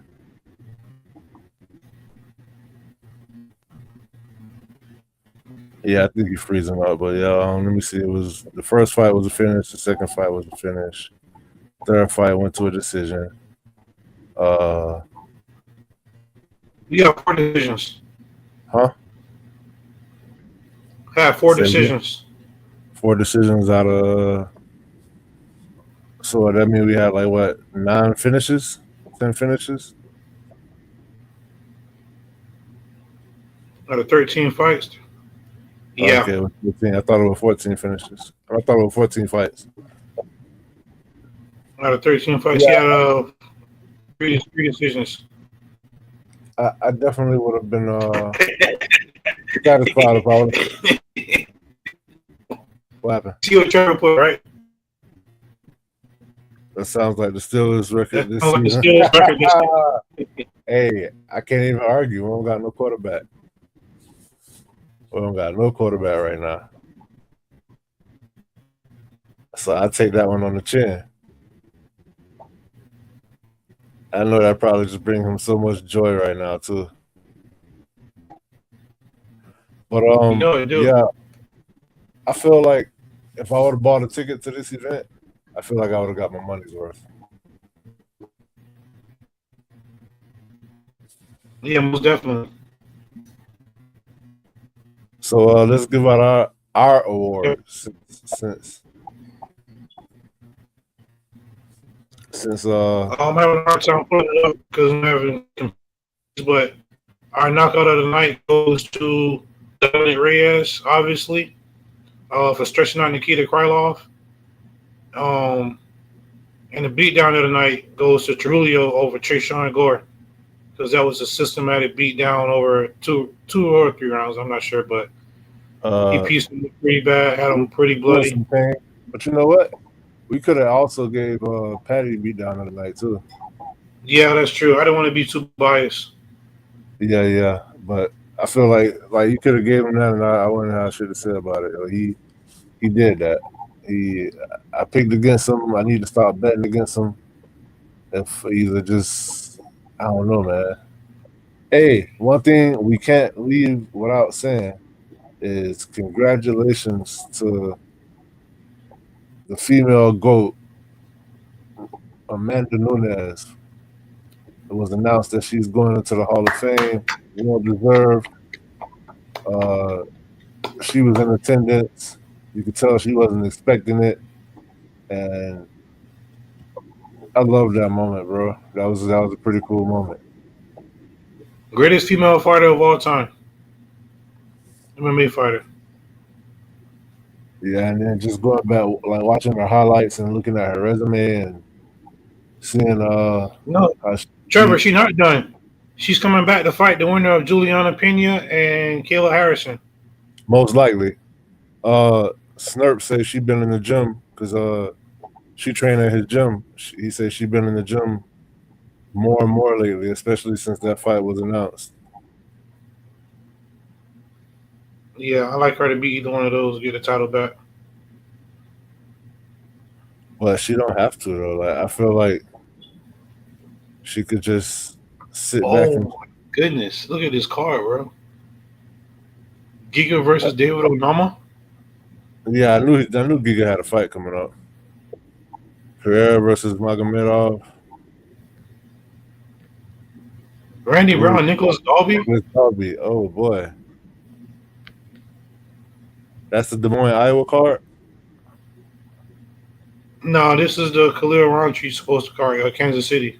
Yeah, I think you're freezing up, but yeah, let me see. It was the first fight was a finish, the second fight was a finish, third fight went to a decision. You got 4 decisions. Huh? I had 4 decisions. 4 decisions out of. So that means we had like what, 9 finishes, 10 finishes out of 13 fights. Yeah. Okay, 15. I thought it was 14 finishes. I thought it was 14 fights. Out of 13 fights, yeah. He had 3 decisions. I definitely would have been satisfied if I would. What happened? See what you're put right. That sounds like the Steelers record this Like the season. Steelers record this Hey, I can't even argue. We don't got no quarterback. We don't got no quarterback right now. So I take that one on the chin. I know that probably just brings him so much joy right now too. But it do. yeah, I feel like if I would have bought a ticket to this event, I feel like I would have got my money's worth. Yeah, most definitely. So let's give out our awards since I'm having a hard time putting it up because I'm having confused, but our knockout of the night goes to Dominic Reyes, obviously, for stretching out Nikita Krylov. And the beatdown of the night goes to Trujillo over Tresean Gore, because that was a systematic beatdown over two or three rounds. I'm not sure, but he pieced him pretty bad, had him pretty bloody. But you know what? We could have also gave Patty a beatdown of the night too. Yeah, that's true. I didn't want to be too biased. Yeah, but I feel like you could have gave him that, and I wonder how I should have said about it. He did that. I picked against him. I need to stop betting against him. If either just I don't know, man. Hey, one thing we can't leave without saying is congratulations to the female GOAT, Amanda Nunes. It was announced that she's going into the Hall of Fame. Well deserved. She was in attendance. You could tell she wasn't expecting it, and I love that moment, bro. That was a pretty cool moment. Greatest female fighter of all time. MMA fighter. Yeah, and then just going back, like watching her highlights and looking at her resume and seeing No, Trevor, she's not done. She's coming back to fight the winner of Juliana Pena and Kayla Harrison. Most likely. Snurp says she been in the gym because she trained at his gym. He said she been in the gym more and more lately, especially since that fight was announced. Yeah, I like her to beat either one of those, get the title back. But she don't have to though. Like I feel like she could just sit back and. Oh my goodness! Look at this card, bro. Giga versus David Onama. Yeah, I knew Giga had a fight coming up. Pereira versus Magomedov. Randy Brown, Nicholas Dalby. Oh boy, that's the Des Moines, Iowa card. No, this is the Khalil Roundtree supposed to card, Kansas City.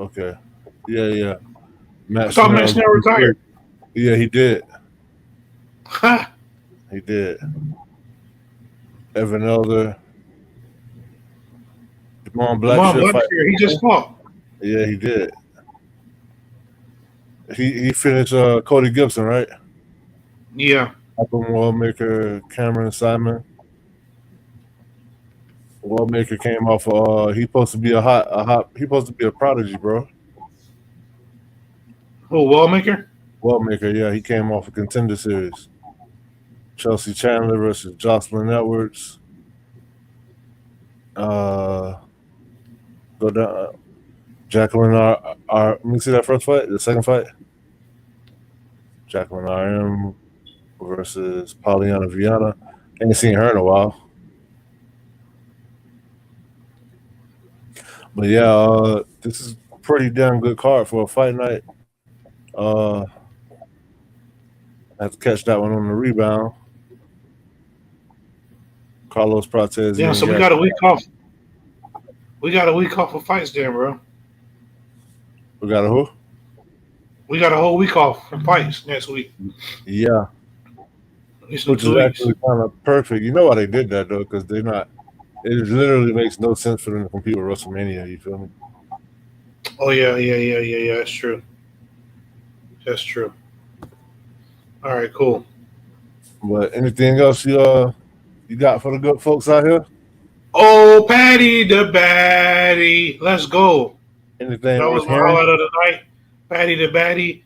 Okay, yeah. I thought Matt Snell retired. Yeah, he did. Ha! He did. Evan Elder. Damon Blackshear, he just fought. Yeah, he did. He finished Cody Gibson, right? Yeah. Wallmaker, Cameron Simon. Wallmaker came off. He's supposed to be he's supposed to be a prodigy, bro. Oh, Wallmaker? Wallmaker, yeah, he came off a Contender Series. Chelsea Chandler versus Jocelyn Edwards. Go down. Jacqueline let me see that first fight. The second fight. Jacqueline RM versus Polyana Viana. Ain't seen her in a while. But yeah, this is a pretty damn good card for a fight night. I have to catch that one on the rebound. Carlos Prates. Yeah, so we got a week off. We got a week off of fights then, bro. We got a who? We got a whole week off from fights next week. Yeah. Which is actually kind of perfect. You know why they did that, though? Because they're not – it literally makes no sense for them to compete with WrestleMania. You feel me? Oh, yeah. That's true. That's true. All right, cool. But anything else you got for the good folks out here? Oh, Patty the Batty. Let's go. Anything That was worth my hearing? highlight of the night. Patty the Batty.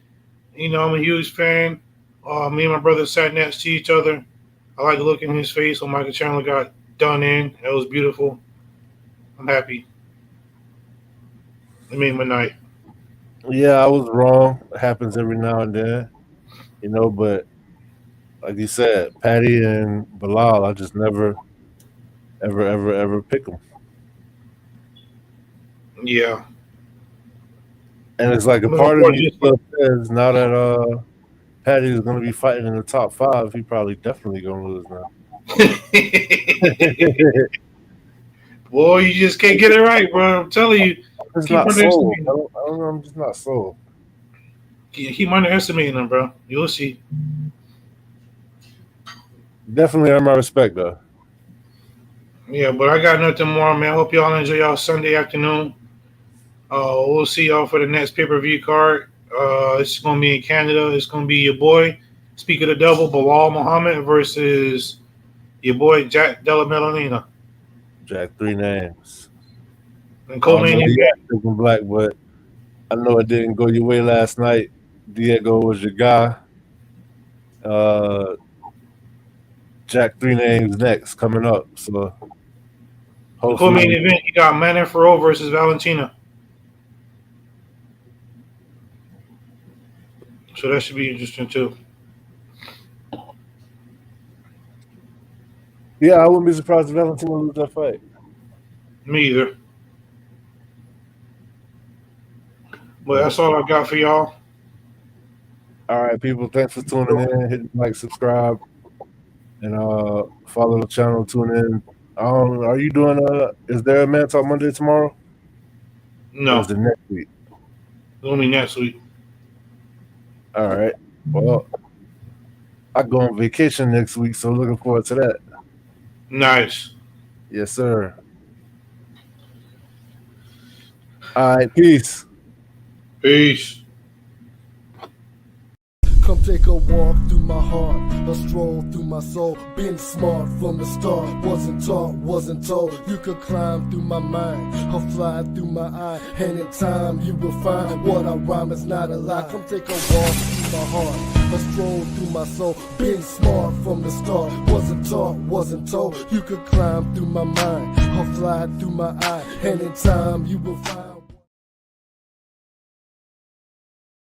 You know, I'm a huge fan. Me and my brother sat next to each other. I like the look in his face when Michael Chandler got done in. It was beautiful. I'm happy. It made my night. Yeah, I was wrong. It happens every now and then, you know. But like you said, Patty and Bilal, I just never, ever pick them. Yeah. And it's like a I'm looking part of forward me to this still one. says now that Patty is going to be fighting in the top 5, he probably definitely going to lose now. Boy, you just can't get it right, bro. I'm telling you. It's Keep not sold. underestimating I him. don't know. I'm just not sold. Keep underestimating him, bro. You'll see. Definitely earn my respect though. Yeah, but I got nothing more, man. I hope y'all enjoy y'all Sunday afternoon. We'll see y'all for the next pay-per-view card. It's going to be in Canada. It's going to be your boy, speak of the devil, Bilal Muhammad versus your boy, Jack Della Melonina. Jack 3 names. And I don't co-main know event. the black, but I know it didn't go your way last night. Diego was your guy. Jack 3 names next coming up. So The co-main hopefully, event, you got Manafro versus Valentina. So that should be interesting, too. yeah, I wouldn't be surprised if Valentina lose that fight. Me either. But that's all I got for y'all. All right, people. Thanks for tuning in. Hit like, subscribe, and follow the channel. Tune in. Are you doing is there a Man Talk Monday tomorrow? Or No, is it next week? it's going to be next week. All right. Well, I go on vacation next week, so looking forward to that. Nice. Yes, sir. All right, peace. Peace. Come take a walk through my heart, a stroll through my soul. Been smart from the start, wasn't taught, wasn't told. You could climb through my mind, or fly through my eye. And in time you will find what I rhyme is not a lie. Come take a walk through my heart, a stroll through my soul. Been smart from the start, wasn't taught, wasn't told. You could climb through my mind, or fly through my eye. And in time you will find